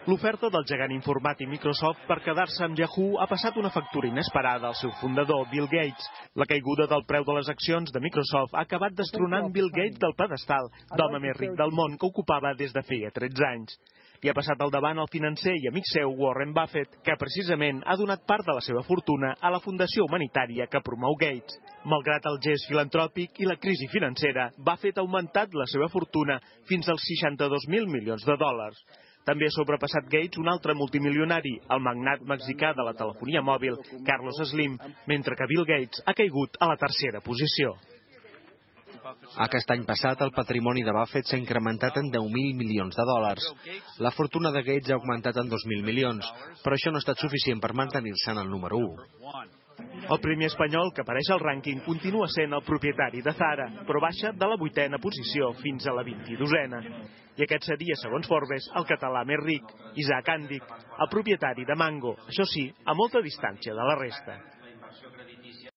L'oferta del gegant informàtic Microsoft per quedar-se amb Yahoo ha passat una factura inesperada al seu fundador, Bill Gates. La caiguda del preu de les accions de Microsoft ha acabat destronant Bill Gates del pedestal d'home més ric del món que ocupava des de feia 13 anys. Li ha passat al davant el financer i amic seu Warren Buffett, que precisament ha donat part de la seva fortuna a la fundació humanitària que promou Gates. Malgrat el gest filantròpic i la crisi financera, Buffett ha augmentat la seva fortuna fins als 62.000 milions de dòlars. També ha sobrepassat Gates un altre multimilionari, el magnat mexicà de la telefonia mòbil, Carlos Slim, mentre que Bill Gates ha caigut a la tercera posició. Aquest any passat, el patrimoni de Buffett s'ha incrementat en 10.000 milions de dòlars. La fortuna de Gates ha augmentat en 2.000 milions, però això no ha estat suficient per mantenir-se en el número 1. El primer espanyol que apareix al rànquing continua sent el propietari de Zara, però baixa de la 8a posició fins a la 22a. I aquest seria, segons Forbes, el català més ric, Isaac Àndic, el propietari de Mango, això sí, a molta distància de la resta.